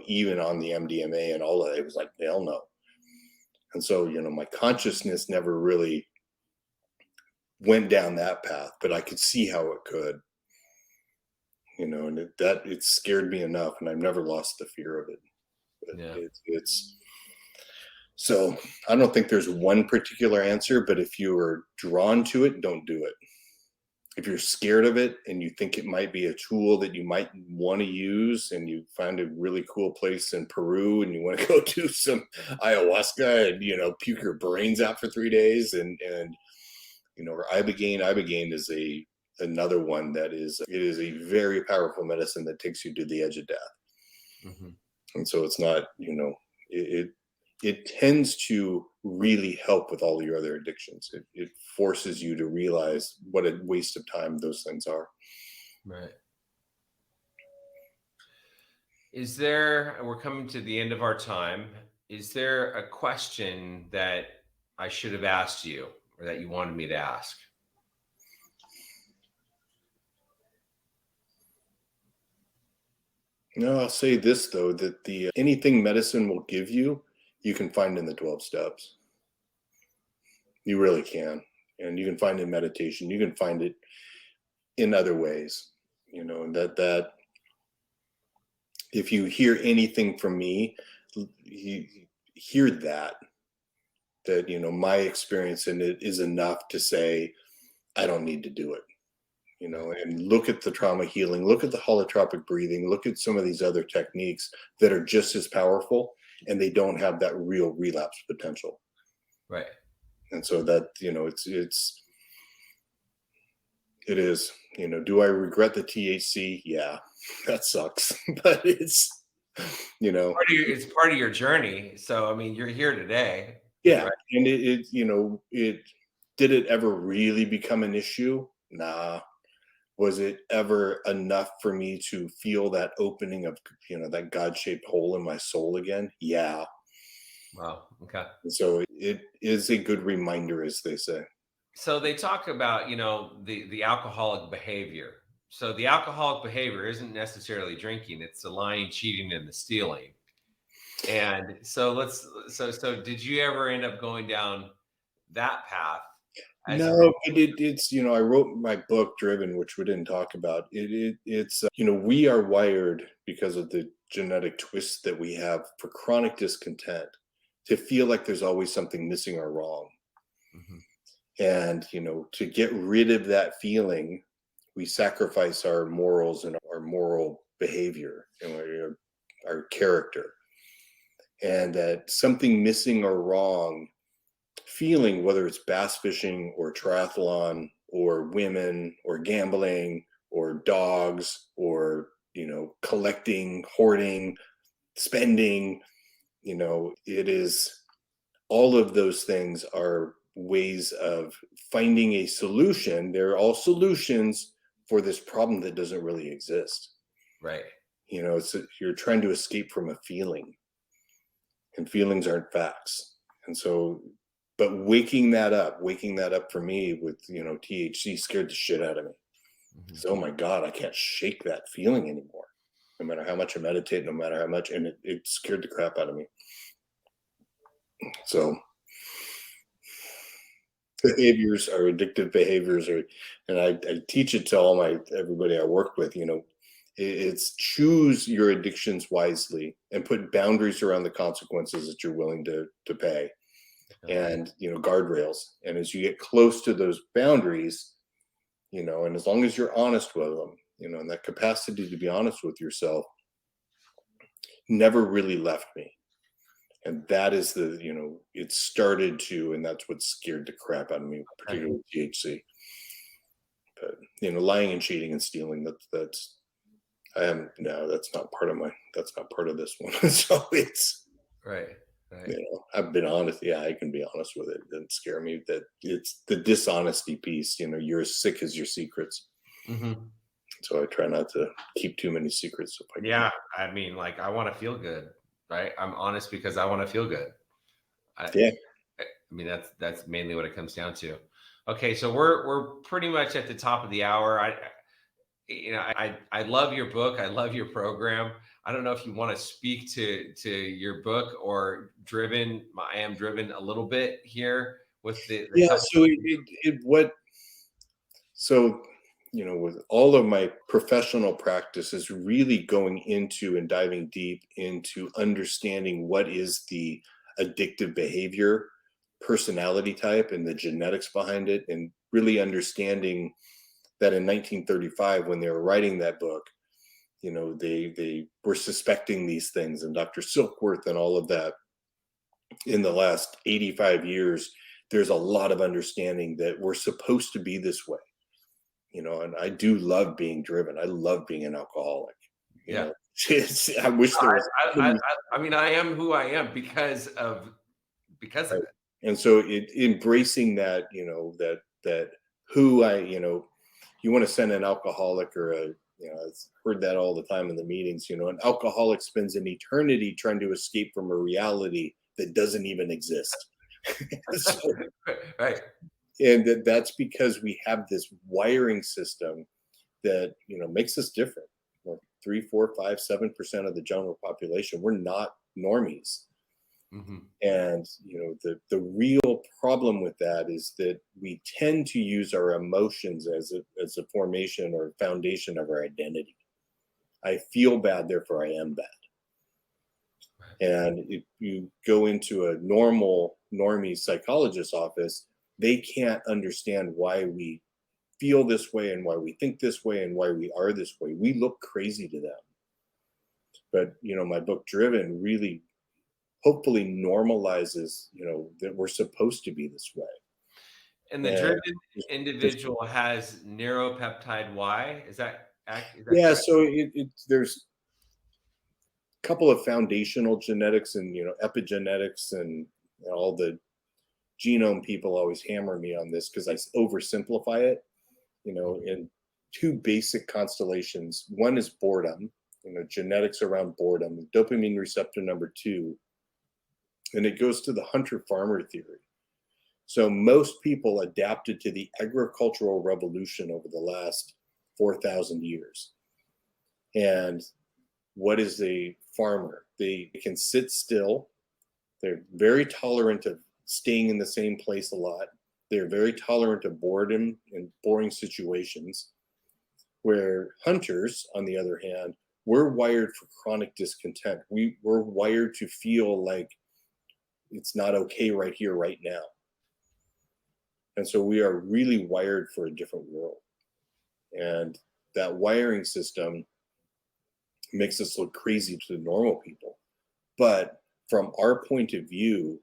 Even on the MDMA and all of it, it was like, hell no. And so, my consciousness never really went down that path, but I could see how it could, and it scared me enough, and I've never lost the fear of it. But yeah. So I don't think there's one particular answer, but if you are drawn to it, don't do it. If you're scared of it and you think it might be a tool that you might want to use, and you find a really cool place in Peru and you want to go do some ayahuasca and, puke your brains out for 3 days and or ibogaine is another one that is a very powerful medicine that takes you to the edge of death. Mm-hmm. And so it's not, it tends to really help with all your other addictions. It forces you to realize what a waste of time those things are. Right. We're coming to the end of our time. Is there a question that I should have asked you, or that you wanted me to ask? No, I'll say this though, that the anything medicine will give you, you can find in the 12 steps. You really can. And you can find it in meditation. You can find it in other ways, and that if you hear anything from me, you hear that my experience in it is enough to say, I don't need to do it. And look at the trauma healing, look at the holotropic breathing, look at some of these other techniques that are just as powerful, and they don't have that real relapse potential. Right. And so that, it is, do I regret the THC? Yeah, that sucks, but it's, It's part of your journey. So, I mean, you're here today. yeah. Right? And it did it ever really become an issue? Nah. Was it ever enough for me to feel that opening of, that God-shaped hole in my soul again? Yeah. Wow. Okay. And so it is a good reminder, as they say. So they talk about, the alcoholic behavior. So the alcoholic behavior isn't necessarily drinking; it's the lying, cheating, and the stealing. And so so did you ever end up going down that path? As you No, but it's, I wrote my book Driven, which we didn't talk about. It's we are wired, because of the genetic twist that we have, for chronic discontent, to feel like there's always something missing or wrong. Mhm. And to get rid of that feeling, we sacrifice our morals and our moral behavior and our character. And that something missing or wrong feeling, whether it's bass fishing or triathlon or women or gambling or dogs or collecting, hoarding, spending, it is, all of those things are ways of finding a solution. They're all solutions for this problem that doesn't really exist. Right. You're trying to escape from a feeling, and feelings aren't facts. And so, but waking that up for me with, THC scared the shit out of me. Mhm. So, oh my God, I can't shake that feeling anymore. No matter how much I meditate, no matter how much, and it scared the crap out of me. So behaviors are addictive behaviors, and I teach it to everybody I work with, it's choose your addictions wisely and put boundaries around the consequences that you're willing to pay, and guardrails. And as you get close to those boundaries, and as long as you're honest with them, and that capacity to be honest with yourself never really left me. And that is it started to, and that's what scared the crap out of me, particularly with THC. But lying and cheating and stealing, that's I am no, that's not part of this one. So it's, Right. Right. I've been honest. Yeah, I can be honest with it. It doesn't scare me. That it's the dishonesty piece. You're as sick as your secrets. Mhm. So I try not to keep too many secrets if I can. Yeah. I mean, like, I want to feel good, right? I'm honest because I want to feel good. I, Yeah. I mean, that's mainly what it comes down to. Okay, so we're pretty much at the top of the hour. I love your book. I love your program. I don't know if you want to speak to your book or Driven. I am Driven a little bit here with the Yeah. couple. So so with all of my professional practice is really going into and diving deep into understanding what is the addictive behavior, personality type, and the genetics behind it, and really understanding that in 1935, when they were writing that book, they were suspecting these things, and Dr. Silkworth and all of that. In the last 85 years, there's a lot of understanding that we're supposed to be this way. And I do love being driven. I love being an alcoholic. Yeah. I wish there was. I mean, I am who I am because of Right. it. And so embracing that, that who you want to send an alcoholic or I've heard that all the time in the meetings, an alcoholic spends an eternity trying to escape from a reality that doesn't even exist. So, Right. and that's because we have this wiring system that, makes us different. Like 3, 4, 5, 7% of the general population, we're not normies. Hmm. And the real problem with that is that we tend to use our emotions as a formation or foundation of our identity. I feel bad, therefore I am bad. And if you go into a normie psychologist's office, they can't understand why we feel this way and why we think this way and why we are this way. We look crazy to them. But my book Driven really hopefully normalizes, that we're supposed to be this way. And the And driven individual has neuropeptide Y. Is that yeah, correct? so there's a couple of foundational genetics and epigenetics and all the genome people always hammer me on this because I oversimplify it. In two basic constellations. One is boredom, genetics around boredom, dopamine receptor number 2, and it goes to the hunter-farmer theory. So most people adapted to the agricultural revolution over the last 4,000 years. And what is a farmer? They can sit still. They're very tolerant of staying in the same place a lot. They're very tolerant of boredom and boring situations. Where hunters, on the other hand, we're wired for chronic discontent. We're wired to feel like it's not okay right here, right now. And so we are really wired for a different world. And that wiring system makes us look crazy to the normal people. But from our point of view,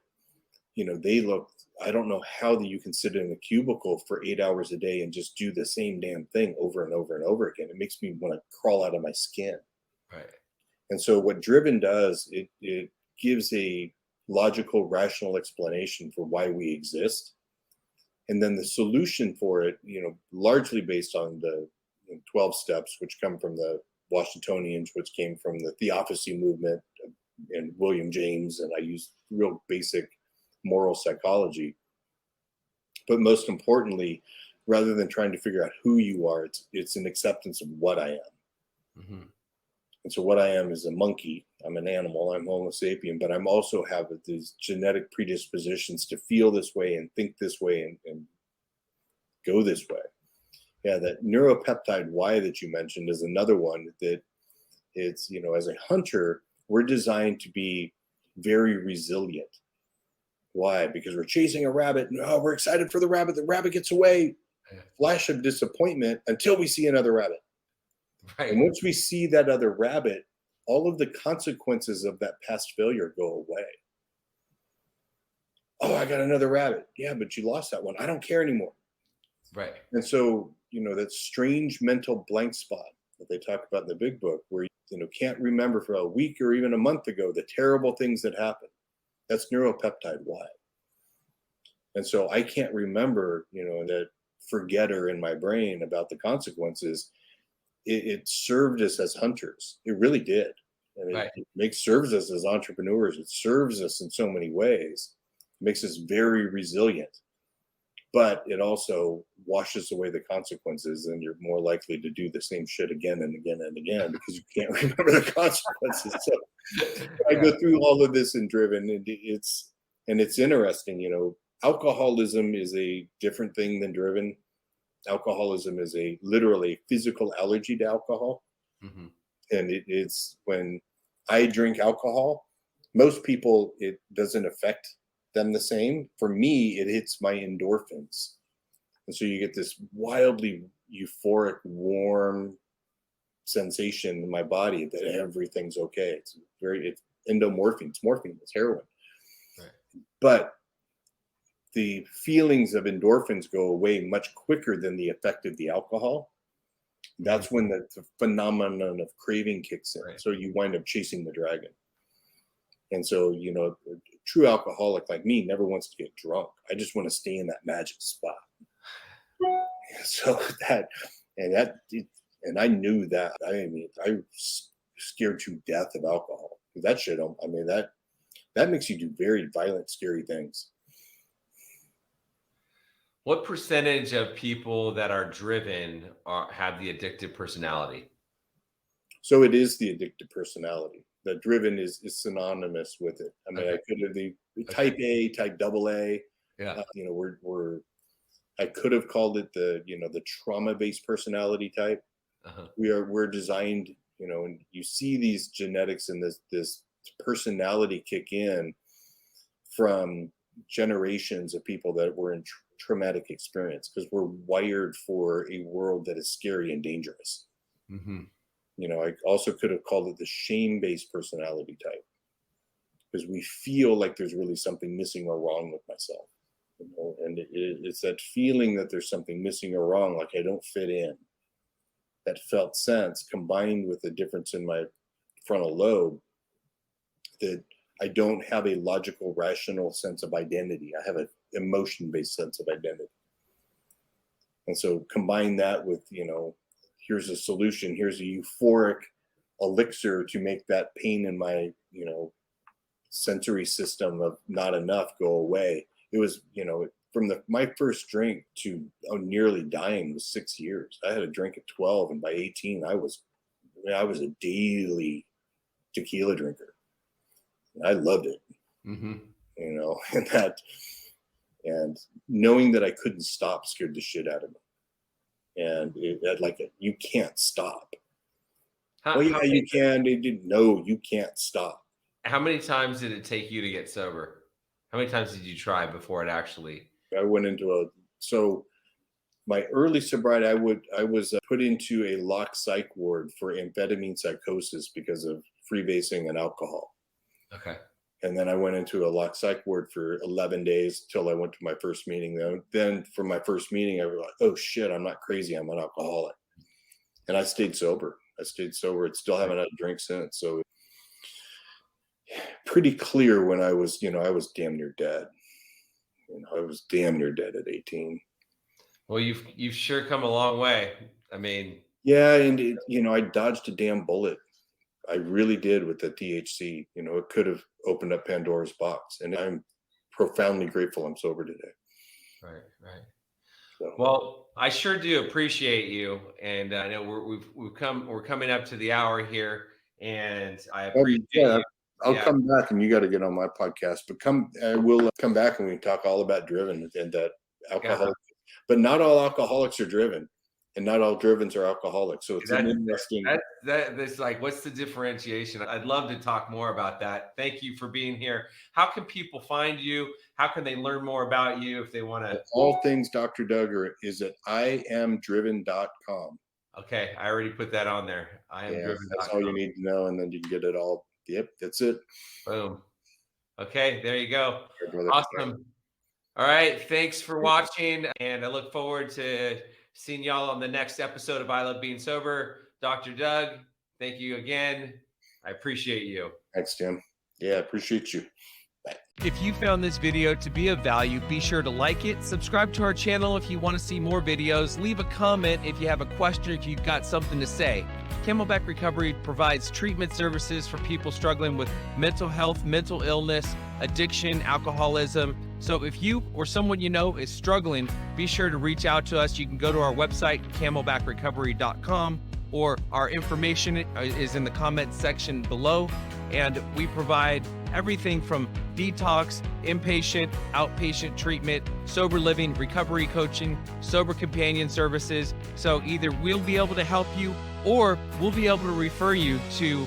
they look, I don't know how that you can sit in a cubicle for 8 hours a day and just do the same damn thing over and over and over again. It makes me want to crawl out of my skin. Right. And so what Driven does, it gives a logical, rational explanation for why we exist. And then the solution for it, largely based on the 12 steps, which come from the Washingtonians, which came from the Theosophy movement and William James. And I use real basic moral psychology. But most importantly, rather than trying to figure out who you are, it's an acceptance of what I am. Mm-hmm. And so what I am is a monkey. I'm an animal. I'm Homo sapien, but I'm also have these genetic predispositions to feel this way and think this way and go this way. Yeah, that neuropeptide Y that you mentioned is another one that it's, as a hunter, we're designed to be very resilient. Why? Because we're chasing a rabbit. No, we're excited for the rabbit. The rabbit gets away. Flash of disappointment until we see another rabbit. Right. And once we see that other rabbit, all of the consequences of that past failure go away. Oh, I got another rabbit. Yeah, but you lost that one. I don't care anymore. Right. And so, that strange mental blank spot that they talk about in the big book where you can't remember for a week or even a month ago the terrible things that happened. That's neuropeptide Y. And so I can't remember, that forgetter in my brain about the consequences. It served us as hunters. It really did. And Right. it serves us as entrepreneurs. It serves us in so many ways. It makes us very resilient. But it also washes away the consequences, and you're more likely to do the same shit again and again and again because you can't remember the consequences. So I go through all of this in Driven, and it's interesting. Alcoholism is a different thing than Driven. Alcoholism is literally physical allergy to alcohol. Mm-hmm. And it's when I drink alcohol, most people, it doesn't affect them the same. For me, it hits my endorphins. And so you get this wildly euphoric, warm sensation in my body that everything's okay. It's endomorphine. It's morphine. It's heroin. Right. But the feelings of endorphins go away much quicker than the effect of the alcohol. That's when the phenomenon of craving kicks in. Right. So you wind up chasing the dragon. And so, a true alcoholic like me never wants to get drunk. I just want to stay in that magic spot. So and I knew that. I was scared to death of alcohol. That shit, that makes you do very violent, scary things. What percentage of people that are driven have the addictive personality? So it is the addictive personality. The driven is synonymous with it. I mean, Okay. I could have the type A, type double A. Yeah. I could have called it the trauma-based personality type. Uh-huh. We're designed, and you see these genetics and this personality kick in from generations of people that were in traumatic experience, because we're wired for a world that is scary and dangerous. Mm-hmm. I also could have called it the shame-based personality type, because we feel like there's really something missing or wrong with myself. And it's that feeling that there's something missing or wrong, like I don't fit in. That felt sense combined with a difference in my frontal lobe, that I don't have a logical, rational sense of identity. I have an emotion-based sense of identity. And so combine that with, here's a solution, here's a euphoric elixir to make that pain in my, sensory system of not enough go away. It was, from my first drink to nearly dying was 6 years. I had a drink at 12, and by 18, I was a daily tequila drinker. I loved it, Mm-hmm. and knowing that I couldn't stop scared the shit out of me. And you can't stop. You can. They didn't know you can't stop. How many times did it take you to get sober? How many times did you try before it actually? I went into my early sobriety, I was put into a locked psych ward for amphetamine psychosis because of freebasing and alcohol. Okay. And then I went into a locked psych ward for 11 days till I went to my first meeting. Then from my first meeting, I was like, oh shit, I'm not crazy. I'm an alcoholic. And I stayed sober. I still haven't had a drink since. So pretty clear when I was damn near dead. I was damn near dead at 18. Well, you've sure come a long way. I mean, yeah, and I dodged a damn bullet. I really did with the THC. It could have opened up Pandora's box, and I'm profoundly grateful I'm sober today. Right. So. Well, I sure do appreciate you, and I know we're coming up to the hour here, and I appreciate you. I'll come back, and you got to get on my podcast. But I will come back, and we can talk all about driven and that alcohol. Yeah. But not all alcoholics are driven, and not all drivens are alcoholics. So it's an interesting. That's like, what's the differentiation? I'd love to talk more about that. Thank you for being here. How can people find you? How can they learn more about you if they want to? All things Dr. Doug is at iamdriven.com. Okay, I already put that on there. Iamdriven.com. That's all you need to know, and then you can get it all. Yep, that's it. Boom. Okay, there you go. Awesome. All right, thanks for watching, and I look forward to seeing y'all on the next episode of I Love Being Sober. Dr. Doug, thank you again. I appreciate you. Thanks, Tim. Yeah, appreciate you. Bye. If you found this video to be of value, be sure to like it, subscribe to our channel if you want to see more videos, leave a comment if you have a question, if you've got something to say. Camelback Recovery provides treatment services for people struggling with mental health, mental illness, addiction, alcoholism. So if you or someone you know is struggling, be sure to reach out to us. You can go to our website, camelbackrecovery.com, or our information is in the comments section below. And we provide everything from detox, inpatient, outpatient treatment, sober living, recovery coaching, sober companion services. So either we'll be able to help you, or we'll be able to refer you to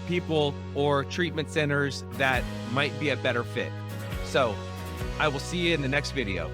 people or treatment centers that might be a better fit. So I will see you in the next video.